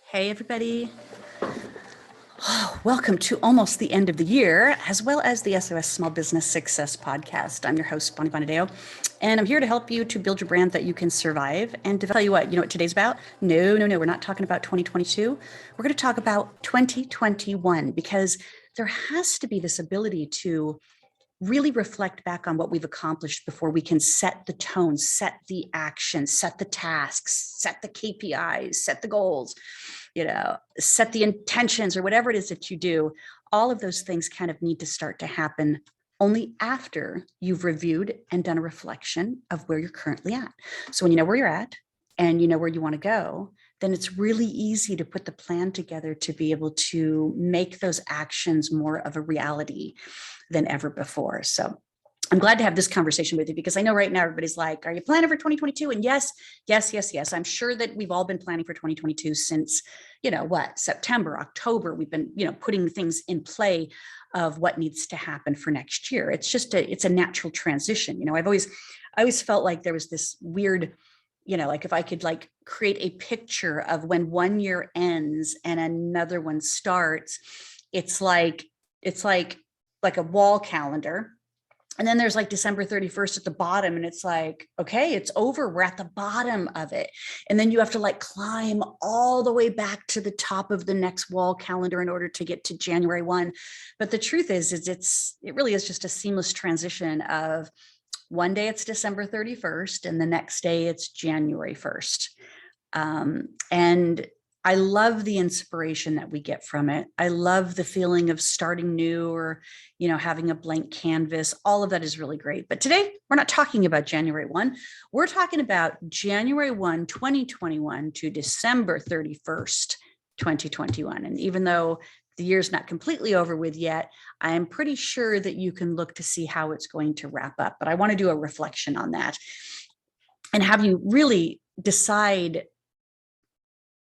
Hey, everybody. Welcome to almost the end of the year, as well as the SOS Small Business Success Podcast. I'm your host, Bonnie Bonadeo, and I'm here to help you to build your brand that you can survive and develop. Tell you what today's about? No, we're not talking about 2022. We're going to talk about 2021, because there has to be this ability to really reflect back on what we've accomplished before we can set the tone, set the action, set the tasks, set the KPIs, set the goals, set the intentions, or whatever it is that you do. All of those things kind of need to start to happen only after you've reviewed and done a reflection of where you're currently at. So when you know where you're at and you know where you want to go, then it's really easy to put the plan together to be able to make those actions more of a reality than ever before. So I'm glad to have this conversation with you, because I know right now everybody's like, are you planning for 2022? And yes. I'm sure that we've all been planning for 2022 since, September, October. We've been, putting things in play of what needs to happen for next year. It's a natural transition. I always felt like there was this weird, like if I could create a picture of when one year ends and another one starts, it's like a wall calendar. And then there's December 31st at the bottom, and it's like, okay, it's over. We're at the bottom of it. And then you have to climb all the way back to the top of the next wall calendar in order to get to January 1. But the truth is it really is just a seamless transition of one day it's December 31st and the next day it's January 1st. And I love the inspiration that we get from it. I love the feeling of starting new, or, having a blank canvas. All of that is really great. But today we're not talking about January 1. We're talking about January 1, 2021 to December 31st, 2021. And even though the year's not completely over with yet, I'm pretty sure that you can look to see how it's going to wrap up. But I want to do a reflection on that and have you really decide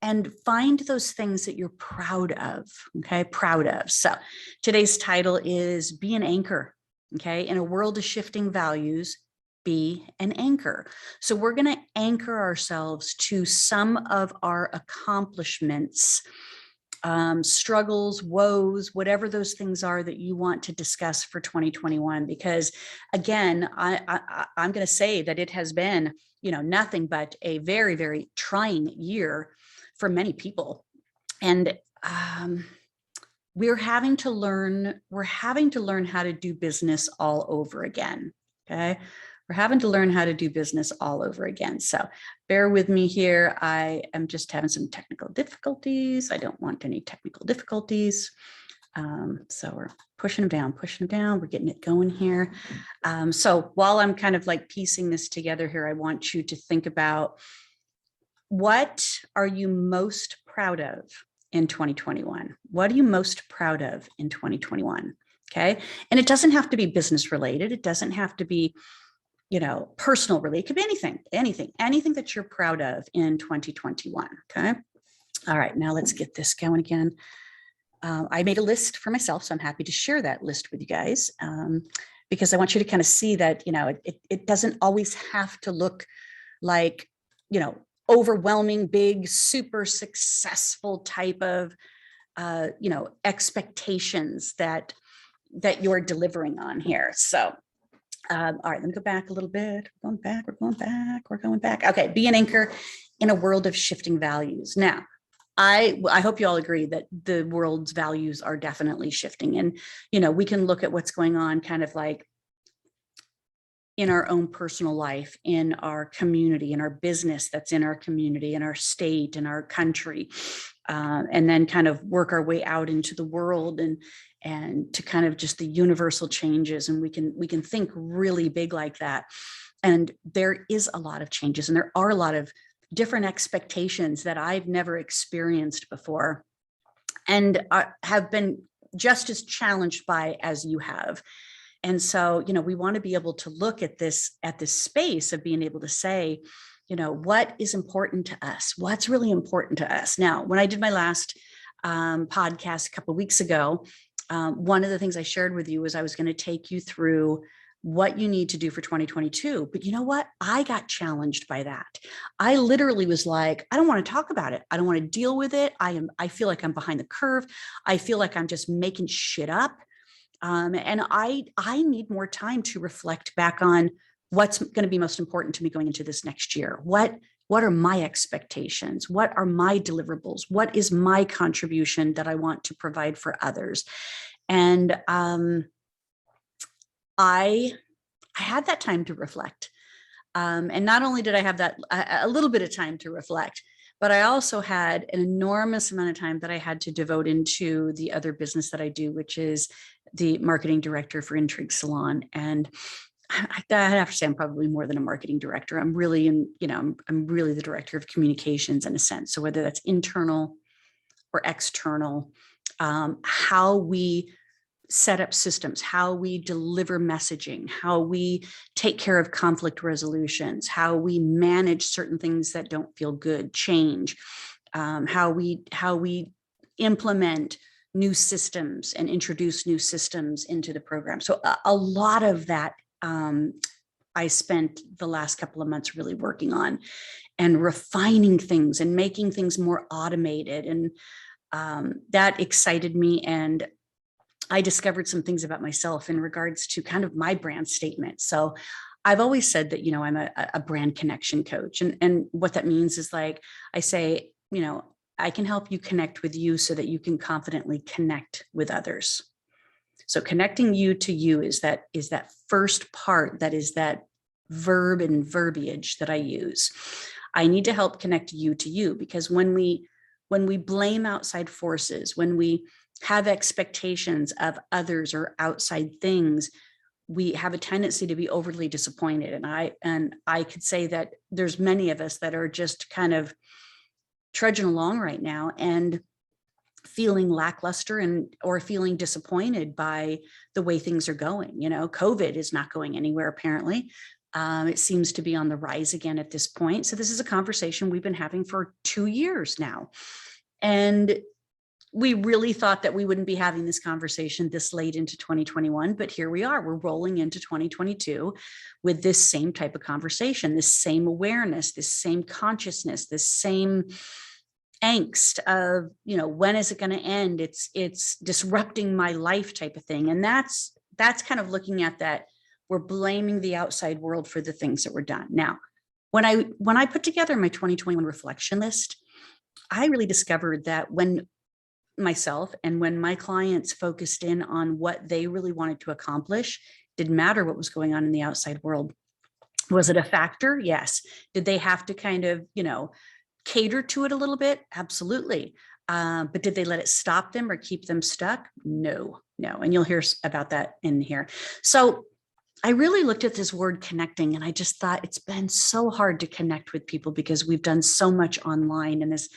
and find those things that you're proud of, okay? Proud of. So today's title is Be an Anchor, okay? In a world of shifting values, be an anchor. So we're going to anchor ourselves to some of our accomplishments, struggles, woes, whatever those things are that you want to discuss for 2021. Because again, I'm going to say that it has been, nothing but a very, very trying year for many people. And we're having to learn how to do business all over again. Okay. We're having to learn how to do business all over again. So bear with me here. I am just having some technical difficulties. I don't want any technical difficulties. So we're pushing them down. We're getting it going here. So while I'm kind of piecing this together here, I want you to think about, what are you most proud of in 2021? What are you most proud of in 2021? Okay. And it doesn't have to be business related. It doesn't have to be, personal related. It could be anything that you're proud of in 2021. Okay. All right. Now let's get this going again. I made a list for myself, so I'm happy to share that list with you guys, because I want you to kind of see that, it doesn't always have to look like, overwhelming, big, super successful type of, expectations that you're delivering on here. So, all right, let me go back a little bit. We're going back. Okay, be an anchor in a world of shifting values. Now, I hope you all agree that the world's values are definitely shifting. And, we can look at what's going on kind of in our own personal life, in our community, in our business that's in our community, in our state, in our country, and then kind of work our way out into the world and to kind of just the universal changes. And we can think really big like that. And there is a lot of changes, and there are a lot of different expectations that I've never experienced before, and have been just as challenged by as you have. And so, we want to be able to look at this space of being able to say, what is important to us? What's really important to us? Now, when I did my last podcast a couple of weeks ago, one of the things I shared with you was I was going to take you through what you need to do for 2022. But you know what? I got challenged by that. I literally was like, I don't want to talk about it. I don't want to deal with it. I feel like I'm behind the curve. I feel like I'm just making shit up. And I need more time to reflect back on what's going to be most important to me going into this next year. What are my expectations? What are my deliverables? What is my contribution that I want to provide for others? And I had that time to reflect. And not only did I have that a little bit of time to reflect, but I also had an enormous amount of time that I had to devote into the other business that I do, which is the marketing director for Salon. And I have to say, I'm probably more than a marketing director. I'm really I'm really the director of communications in a sense. So whether that's internal or external, how we set up systems, how we deliver messaging, how we take care of conflict resolutions, how we manage certain things that don't feel good, change, how we implement new systems and introduce new systems into the program. So a lot of that I spent the last couple of months really working on and refining things and making things more automated. And that excited me. And I discovered some things about myself in regards to kind of my brand statement. So I've always said that, I'm a brand connection coach. And what that means is, like I say, I can help you connect with you so that you can confidently connect with others. So connecting you to you is that first part, that is that verb and verbiage that I use. I need to help connect you to you, because when we blame outside forces, when we have expectations of others or outside things, we have a tendency to be overly disappointed. And I could say that there's many of us that are just kind of trudging along right now and feeling lackluster or feeling disappointed by the way things are going. COVID is not going anywhere, apparently. It seems to be on the rise again at this point. So this is a conversation we've been having for 2 years now. And we really thought that we wouldn't be having this conversation this late into 2021, but here we are. We're rolling into 2022 with this same type of conversation, this same awareness, this same consciousness, this same angst of, when is it going to end? It's disrupting my life type of thing. And that's kind of looking at that. We're blaming the outside world for the things that were done. Now, when I put together my 2021 reflection list, I really discovered that when myself and when my clients focused in on what they really wanted to accomplish, didn't matter what was going on in the outside world. Was it a factor? Yes. Did they have to kind of, cater to it a little bit? Absolutely. But did they let it stop them or keep them stuck? No. And you'll hear about that in here. So I really looked at this word connecting, and I just thought it's been so hard to connect with people because we've done so much online in this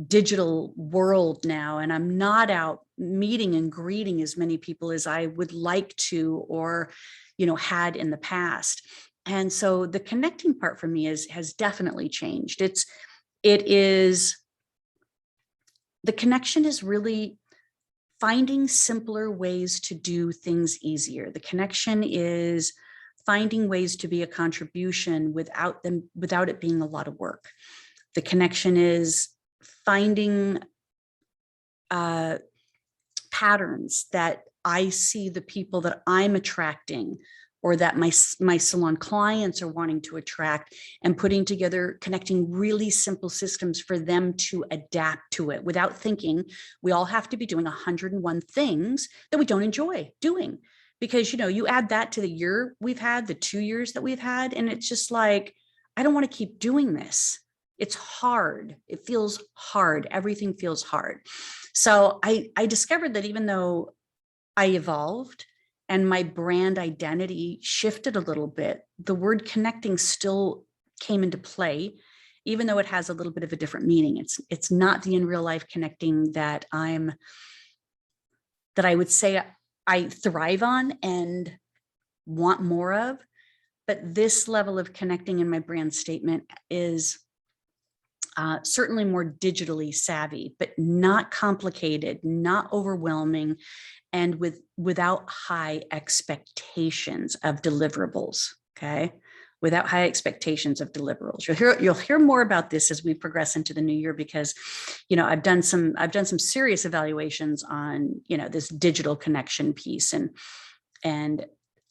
digital world now, and I'm not out meeting and greeting as many people as I would like to, or had in the past. And so the connecting part for me has definitely changed. The connection is really finding simpler ways to do things easier. The connection is finding ways to be a contribution without it being a lot of work. The connection is finding patterns that I see the people that I'm attracting, or that my salon clients are wanting to attract, and putting together, connecting really simple systems for them to adapt to it without thinking we all have to be doing 101 things that we don't enjoy doing. Because, you add that to the year we've had, the 2 years that we've had, and it's just like, I don't want to keep doing this. It's hard. It feels hard. Everything feels hard. So I discovered that even though I evolved and my brand identity shifted a little bit, the word connecting still came into play, even though it has a little bit of a different meaning. It's not the in real life connecting that I would say I thrive on and want more of. But this level of connecting in my brand statement is certainly more digitally savvy, but not complicated, not overwhelming, and without high expectations of deliverables. Okay. Without high expectations of deliverables. You'll hear more about this as we progress into the new year, because, I've done some serious evaluations on, this digital connection piece and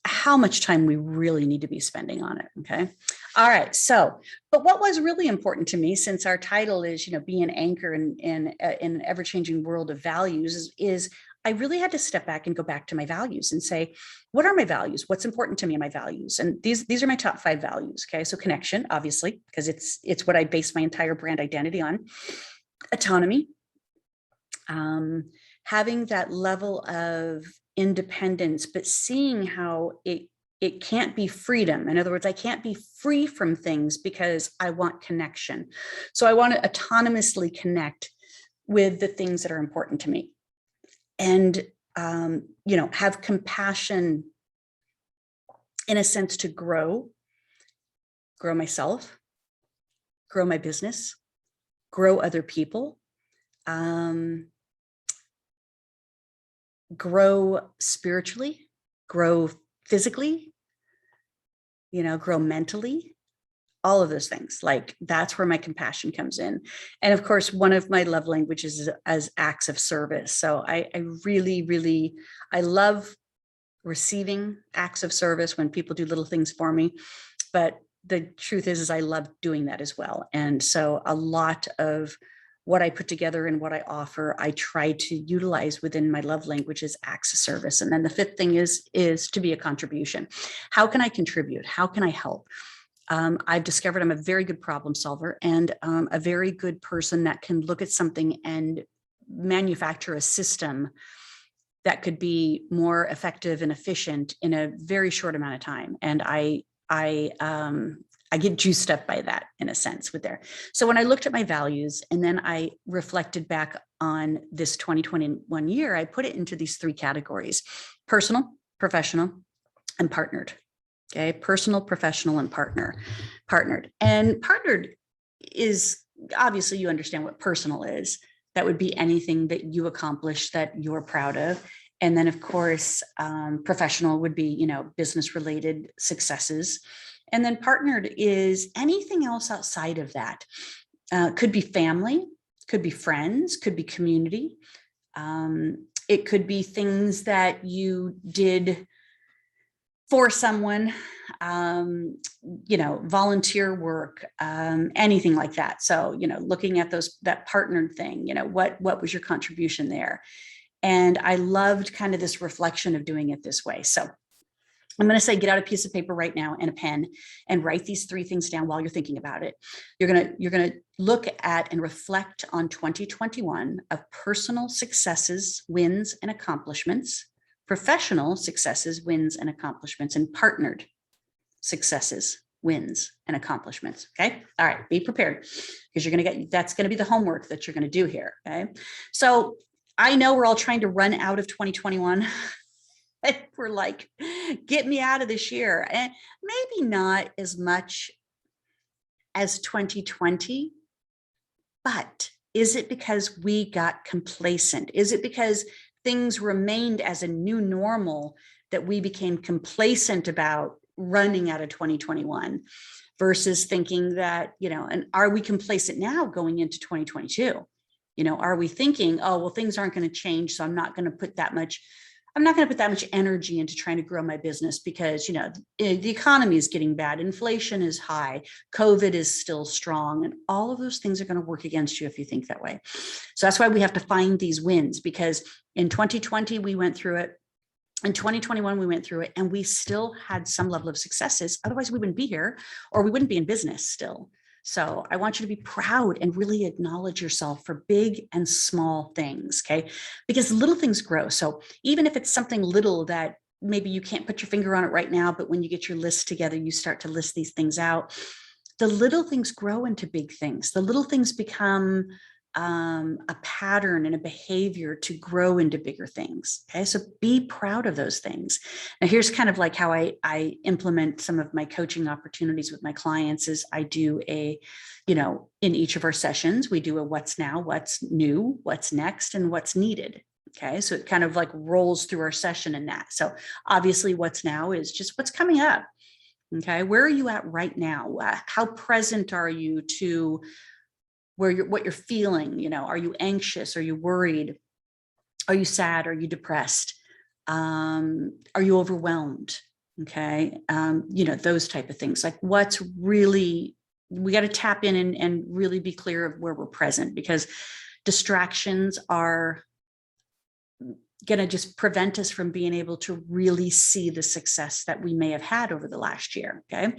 how much time we really need to be spending on it. Okay. All right. So, but what was really important to me, since our title is, be an anchor in an ever-changing world of values, is I really had to step back and go back to my values and say, what are my values? What's important to me in my values? And these are my top 5 values. Okay. So connection, obviously, because it's what I base my entire brand identity on. Autonomy, having that level of independence, but seeing how it can't be freedom. In other words, I can't be free from things because I want connection. So I want to autonomously connect with the things that are important to me. And, have compassion in a sense to grow myself, grow my business, grow other people, grow spiritually, grow physically, grow mentally. All of those things, like that's where my compassion comes in. And of course, one of my love languages is as acts of service. So I really, really, I love receiving acts of service when people do little things for me. But the truth is I love doing that as well. And so a lot of what I put together and what I offer, I try to utilize within my love language is acts of service. And then the 5th thing is to be a contribution. How can I contribute? How can I help? I've discovered I'm a very good problem solver and a very good person that can look at something and manufacture a system that could be more effective and efficient in a very short amount of time. And I get juiced up by that in a sense with there. So when I looked at my values and then I reflected back on this 2021 year, I put it into these 3 categories: personal, professional, and partnered. Okay. Personal, professional, and partnered. And partnered is obviously, you understand what personal is. That would be anything that you accomplish that you're proud of. And then of course, professional would be, business related successes. And then partnered is anything else outside of that. Could be family, could be friends, could be community. It could be things that you did for someone, volunteer work, anything like that. So, looking at that partnered thing, what was your contribution there? And I loved kind of this reflection of doing it this way. So I'm going to say, get out a piece of paper right now and a pen and write these 3 things down while you're thinking about it. You're going to look at and reflect on 2021 of personal successes, wins, and accomplishments, professional successes, wins, and accomplishments, and partnered successes, wins, and accomplishments. Okay. All right. Be prepared, because that's going to be the homework that you're going to do here. Okay. So I know we're all trying to run out of 2021. We're like, get me out of this year. And maybe not as much as 2020, but is it because we got complacent? Is it because things remained as a new normal that we became complacent about running out of 2021 versus thinking that, and are we complacent now going into 2022? Are we thinking, oh, well, things aren't going to change, so I'm not going to put that much energy into trying to grow my business because, the economy is getting bad. Inflation is high. COVID is still strong. And all of those things are going to work against you if you think that way. So that's why we have to find these wins, because in 2020, we went through it. In 2021, we went through it and we still had some level of successes. Otherwise, we wouldn't be here, or we wouldn't be in business still. So I want you to be proud and really acknowledge yourself for big and small things, okay? Because little things grow. So even if it's something little that maybe you can't put your finger on it right now, but when you get your list together, you start to list these things out. The little things grow into big things. The little things become a pattern and a behavior to grow into bigger things. Okay. So be proud of those things. Now here's kind of like how I implement some of my coaching opportunities with my clients is I do in each of our sessions, we do a what's now, what's new, what's next, and what's needed. Okay. So it kind of like rolls through our session in that. So obviously what's now is just what's coming up. Okay. Where are you at right now? How present are you to what you're feeling? Are you anxious? Are you worried? Are you sad? Are you depressed? Are you overwhelmed? Okay. Those type of things. Like what's really, we got to tap in and really be clear of where we're present, because distractions are going to just prevent us from being able to really see the success that we may have had over the last year. Okay.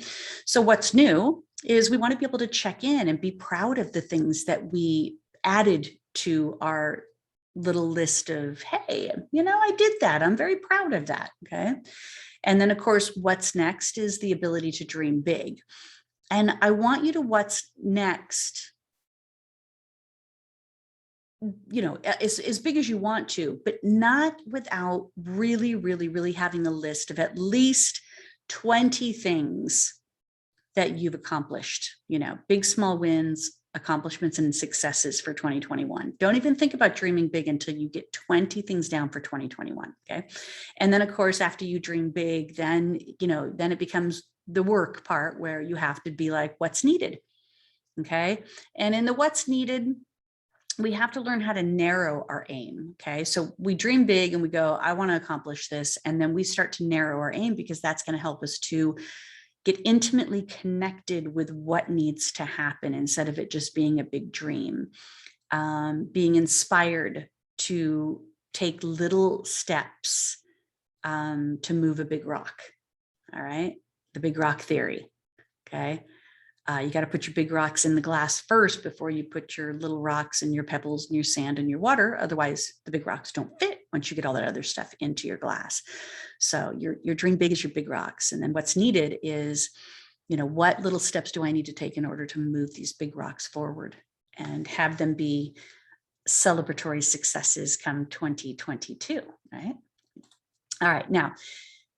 So what's new is we want to be able to check in and be proud of the things that we added to our little list of, hey, I did that. I'm very proud of that. Okay. And then of course, what's next is the ability to dream big. And I want you to what's next, as big as you want to, but not without really, really, really having a list of at least 20 things that you've accomplished, big, small wins, accomplishments, and successes for 2021. Don't even think about dreaming big until you get 20 things down for 2021. Okay. And then of course, after you dream big, then it becomes the work part where you have to be like, what's needed. Okay. And in the what's needed, we have to learn how to narrow our aim. Okay. So we dream big and we go, I want to accomplish this. And then we start to narrow our aim, because that's going to help us to get intimately connected with what needs to happen instead of it just being a big dream. Being inspired to take little steps to move a big rock. All right. The big rock theory. Okay. You got to put your big rocks in the glass first before you put your little rocks and your pebbles and your sand and your water. Otherwise, the big rocks don't fit once you get all that other stuff into your glass. So your dream big is your big rocks. And then what's needed is, what little steps do I need to take in order to move these big rocks forward and have them be celebratory successes come 2022, right? All right. Now,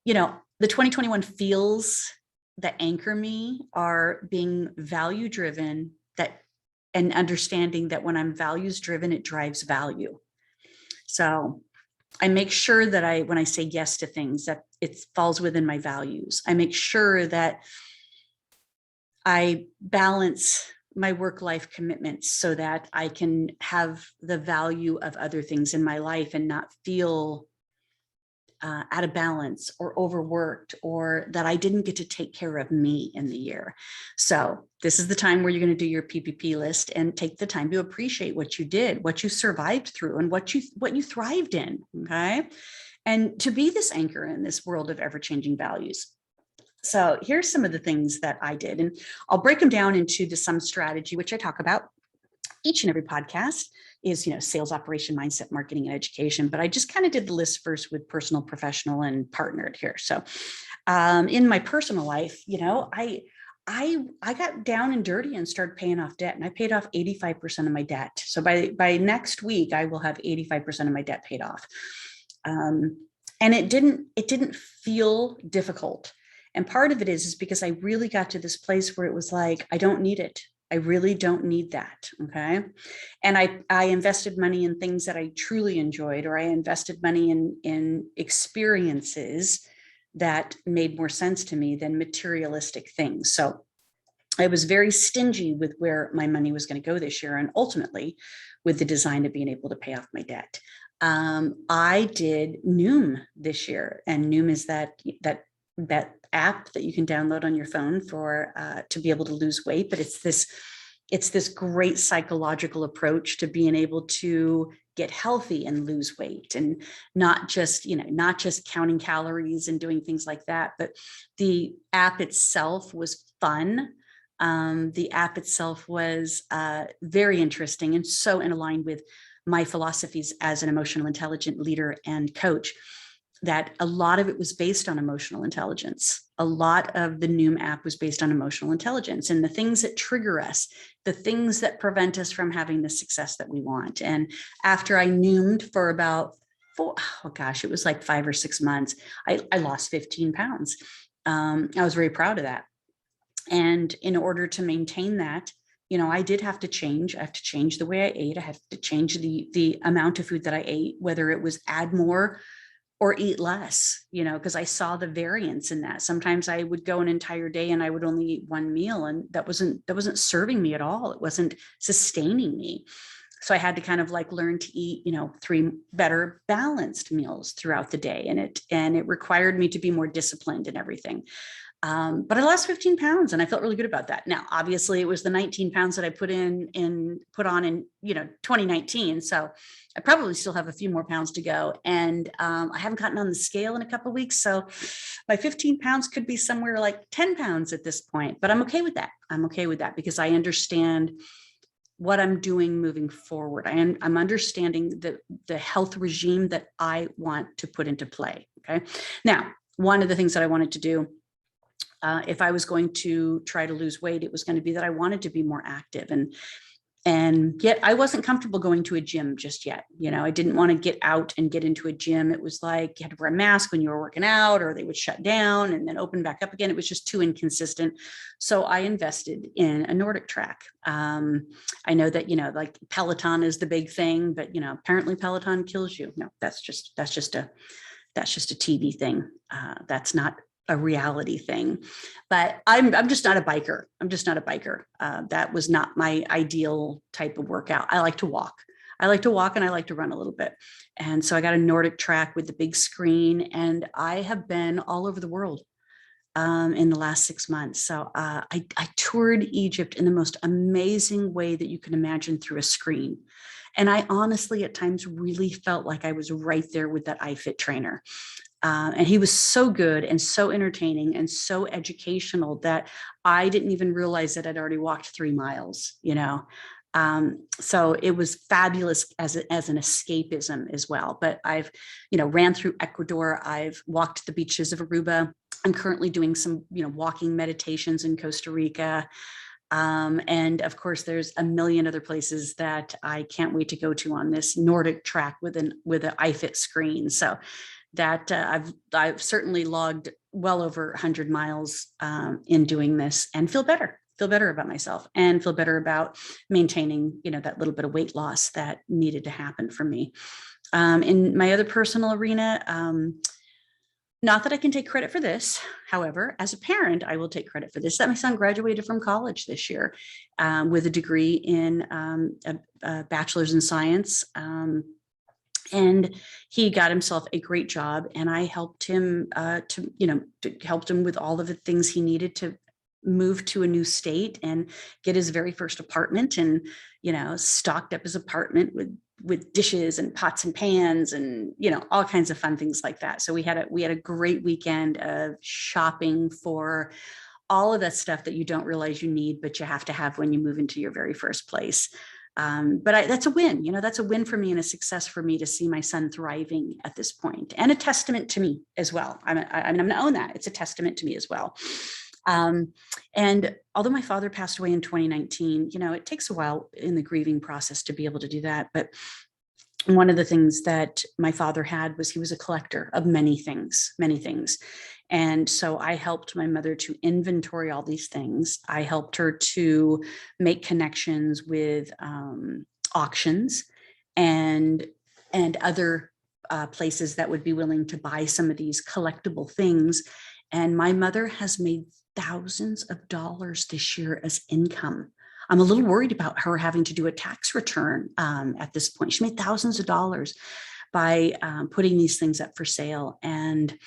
the 2021 feels that anchor me are being value driven, and understanding that when I'm values driven, it drives value. So I make sure that when I say yes to things, that it falls within my values. I make sure that I balance my work-life commitments so that I can have the value of other things in my life and not feel out of balance or overworked, or that I didn't get to take care of me in the year. So this is the time where you're going to do your PPP list and take the time to appreciate what you did, what you survived through, and what you thrived in. Okay. And to be this anchor in this world of ever-changing values. So here's some of the things that I did, and I'll break them down into the SUM strategy, which I talk about each and every podcast is, sales, operation, mindset, marketing, and education. But I just kind of did the list first with personal, professional, and partnered here. So in my personal life, I got down and dirty and started paying off debt, and I paid off 85% of my debt. So by next week, I will have 85% of my debt paid off. And it didn't feel difficult. And part of it is because I really got to this place where it was like, I don't need it. I really don't need that. Okay. And I invested money in things that I truly enjoyed, or I invested money in experiences that made more sense to me than materialistic things. So I was very stingy with where my money was going to go this year. And ultimately with the design of being able to pay off my debt. I did Noom this year, and Noom is that app that you can download on your phone for to be able to lose weight. But it's this great psychological approach to being able to get healthy and lose weight, and not just counting calories and doing things like that. But the app itself was fun. The app itself was very interesting and so in line with my philosophies as an emotional intelligent leader and coach. that a lot of it was based on emotional intelligence. A lot of the Noom app was based on emotional intelligence and the things that trigger us, the things that prevent us from having the success that we want. And after I Noomed for about it was like 5 or 6 months, I lost 15 pounds. I was very proud of that. And in order to maintain that, I did have to change. I have to change the way I ate. I have to change the amount of food that I ate, whether it was add more or eat less, because I saw the variance in that. Sometimes I would go an entire day and I would only eat one meal, and that wasn't serving me at all. It wasn't sustaining me. So I had to kind of like learn to eat, 3 better balanced meals throughout the day. And it required me to be more disciplined in everything. But I lost 15 pounds and I felt really good about that. Now, obviously it was the 19 pounds that I put on in 2019. So I probably still have a few more pounds to go. And I haven't gotten on the scale in a couple of weeks. So my 15 pounds could be somewhere like 10 pounds at this point, but I'm okay with that. I'm okay with that because I understand what I'm doing moving forward. I'm understanding the health regime that I want to put into play. Okay. Now, one of the things that I wanted to do, if I was going to try to lose weight, it was going to be that I wanted to be more active, and yet I wasn't comfortable going to a gym just yet. I didn't want to get out and get into a gym. It was like you had to wear a mask when you were working out, or they would shut down and then open back up again. It was just too inconsistent. So I invested in a Nordic track. I know that, like Peloton is the big thing, but, apparently Peloton kills you. No, that's just a TV thing. That's not a reality thing, but I'm just not a biker. That was not my ideal type of workout. I like to walk and I like to run a little bit. And so I got a Nordic track with the big screen, and I have been all over the world in the last 6 months. So I toured Egypt in the most amazing way that you can imagine through a screen. And I honestly, at times, really felt like I was right there with that iFit trainer. And he was so good and so entertaining and so educational that I didn't even realize that I'd already walked 3 miles, so it was fabulous as an escapism as well. But I've, ran through Ecuador. I've walked the beaches of Aruba. I'm currently doing some, walking meditations in Costa Rica. And of course, there's a million other places that I can't wait to go to on this Nordic track with an iFit screen. So that I've certainly logged well over 100 miles in doing this, and feel better about myself, and feel better about maintaining, that little bit of weight loss that needed to happen for me. In my other personal arena, not that I can take credit for this. However, as a parent, I will take credit for this, that my son graduated from college this year with a degree in a bachelor's in science. And he got himself a great job, and I helped him helped him with all of the things he needed to move to a new state and get his very first apartment, and, stocked up his apartment with dishes and pots and pans and, all kinds of fun things like that. So we had a great weekend of shopping for all of that stuff that you don't realize you need, but you have to have when you move into your very first place. But that's a win, that's a win for me and a success for me to see my son thriving at this point, and a testament to me as well. I'm going to own that. It's a testament to me as well. And although my father passed away in 2019, it takes a while in the grieving process to be able to do that. But one of the things that my father had was he was a collector of many things. And so I helped my mother to inventory all these things. I helped her to make connections with auctions and other places that would be willing to buy some of these collectible things. And my mother has made thousands of dollars this year as income. I'm a little worried about her having to do a tax return at this point. She made thousands of dollars by putting these things up for sale, and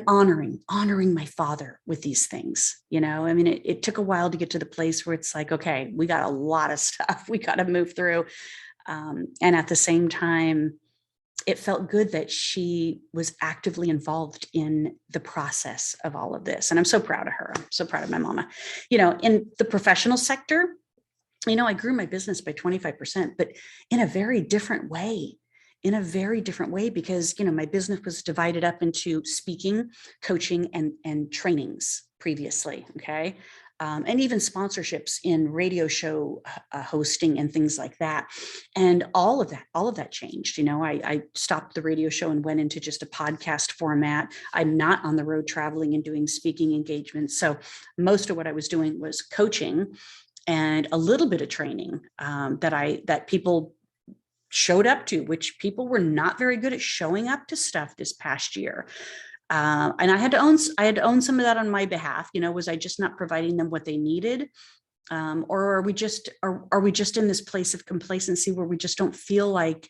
honoring my father with these things. It took a while to get to the place where it's like, okay, we got a lot of stuff we got to move through. And at the same time, it felt good that she was actively involved in the process of all of this. And I'm so proud of her. I'm so proud of my mama. In the professional sector, I grew my business by 25%, but in a very different way. in a very different way because, my business was divided up into speaking, coaching, and trainings previously. Okay. And even sponsorships in radio show hosting and things like that. And all of that changed. I stopped the radio show and went into just a podcast format. I'm not on the road traveling and doing speaking engagements. So most of what I was doing was coaching and a little bit of training that people showed up to, which people were not very good at showing up to stuff this past year. And I had to own some of that on my behalf. Was I just not providing them what they needed? Or are we just in this place of complacency where we just don't feel like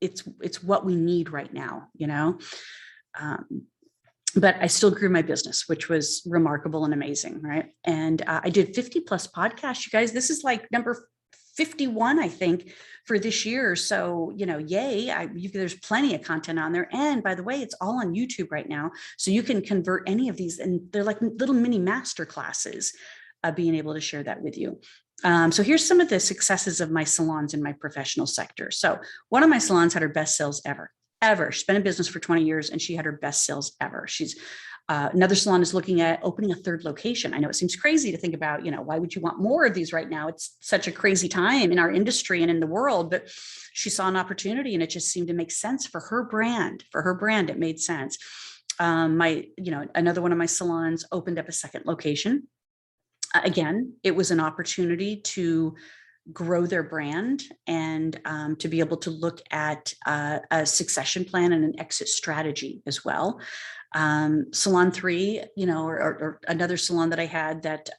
it's what we need right now, but I still grew my business, which was remarkable and amazing. Right. And I did 50 plus podcasts, you guys. This is like number 51, I think, for this year. So, yay, there's plenty of content on there. And by the way, it's all on YouTube right now. So you can convert any of these, and they're like little mini master classes, being able to share that with you. So here's some of the successes of my salons in my professional sector. So one of my salons had her best sales ever. She's been in business for 20 years and she had her best sales ever. She's another salon is looking at opening a third location. I know it seems crazy to think about, why would you want more of these right now? It's such a crazy time in our industry and in the world, but she saw an opportunity and it just seemed to make sense for her brand. It made sense. Another one of my salons opened up a second location. Again, it was an opportunity to grow their brand and to be able to look at a succession plan and an exit strategy as well. Salon 3, or another salon that I had that,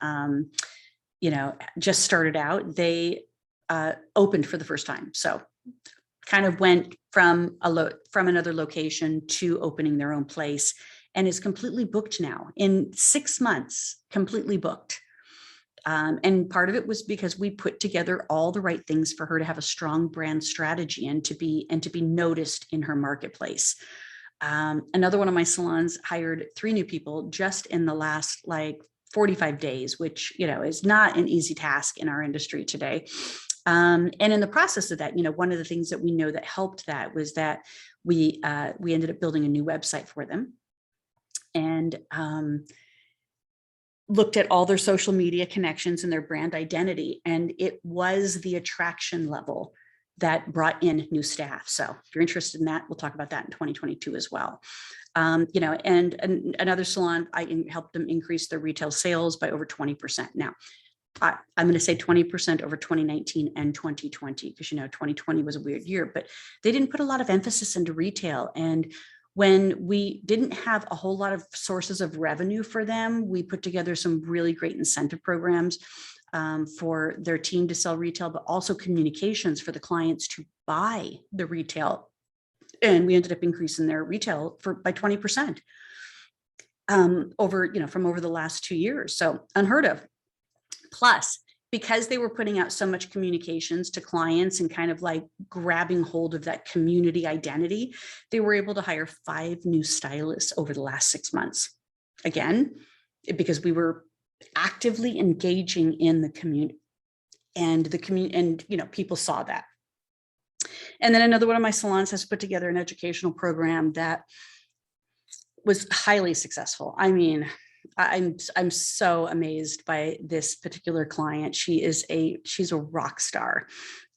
just started out, they opened for the first time. So kind of went from another location to opening their own place and is completely booked now in 6 months, completely booked. And part of it was because we put together all the right things for her to have a strong brand strategy and to be noticed in her marketplace. Another one of my salons hired 3 new people just in the last 45 days, which, is not an easy task in our industry today. And in the process of that, one of the things that we know that helped that was that we ended up building a new website for them and looked at all their social media connections and their brand identity. And it was the attraction level that brought in new staff. So if you're interested in that, we'll talk about that in 2022 as well. And another salon, I helped them increase their retail sales by over 20%. Now, I'm going to say 20% over 2019 and 2020, because, 2020 was a weird year, but they didn't put a lot of emphasis into retail. And when we didn't have a whole lot of sources of revenue for them, we put together some really great incentive programs for their team to sell retail, but also communications for the clients to buy the retail. And we ended up increasing their retail by 20% from over the last 2 years. So unheard of. Plus, because they were putting out so much communications to clients and kind of grabbing hold of that community identity, they were able to hire 5 new stylists over the last 6 months. Again, because we were actively engaging in the community and people saw that. And then another one of my salons has put together an educational program that was highly successful. I mean, I'm so amazed by this particular client. She's a rock star.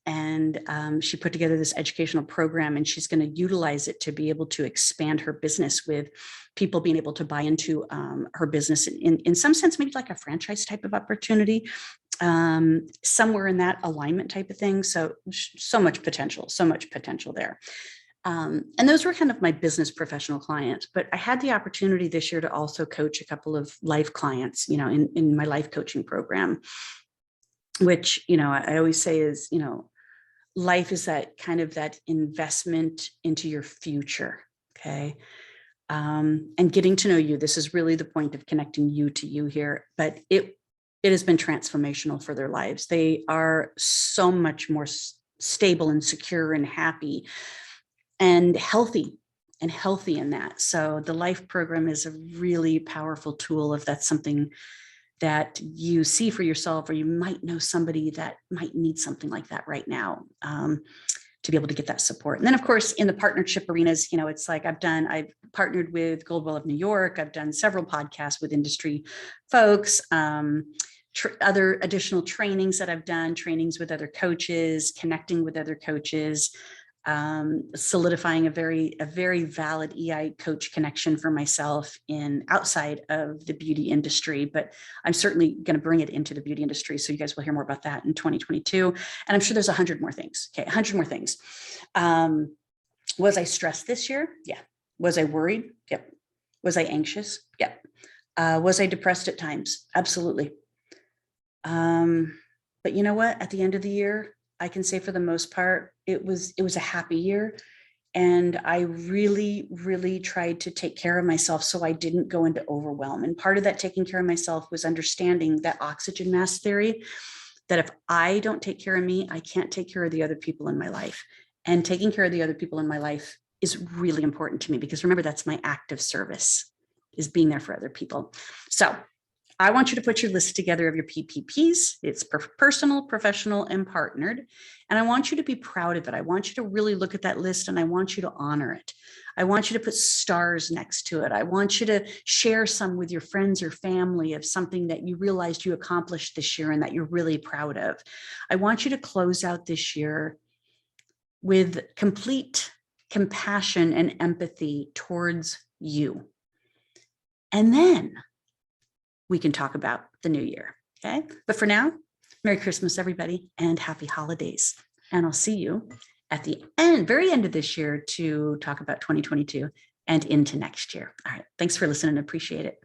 And she put together this educational program, and she's going to utilize it to be able to expand her business with people being able to buy into her business in some sense, maybe like a franchise type of opportunity, somewhere in that alignment type of thing. So much potential there. And those were kind of my business professional clients, but I had the opportunity this year to also coach a couple of life clients, in my life coaching program, which, I always say is, life is that kind of that investment into your future. Okay. And getting to know you. This is really the point of connecting you to you here, but it has been transformational for their lives. They are so much more stable and secure and happy and healthy in that. So the life program is a really powerful tool if that's something that you see for yourself, or you might know somebody that might need something like that right now, to be able to get that support. And then of course, in the partnership arenas, it's like I've partnered with Goldwell of New York. I've done several podcasts with industry folks, other additional trainings that I've done, trainings with other coaches, connecting with other coaches, solidifying a very valid EI coach connection for myself outside of the beauty industry, but I'm certainly going to bring it into the beauty industry. So you guys will hear more about that in 2022. And I'm sure there's 100 more things. Okay. 100 more things. Was I stressed this year? Yeah. Was I worried? Yep. Was I anxious? Yep. Was I depressed at times? Absolutely. But you know what? At the end of the year, I can say for the most part, it was a happy year. And I really, really tried to take care of myself so I didn't go into overwhelm. And part of that taking care of myself was understanding that oxygen mask theory, that if I don't take care of me, I can't take care of the other people in my life. And taking care of the other people in my life is really important to me, because remember, that's my act of service, is being there for other people. So I want you to put your list together of your PPPs. It's personal, professional, and partnered. And I want you to be proud of it. I want you to really look at that list and I want you to honor it. I want you to put stars next to it. I want you to share some with your friends or family of something that you realized you accomplished this year and that you're really proud of. I want you to close out this year with complete compassion and empathy towards you. And then we can talk about the new year, okay? But for now, Merry Christmas, everybody, and happy holidays. And I'll see you at the very end of this year to talk about 2022 and into next year. All right, thanks for listening. Appreciate it.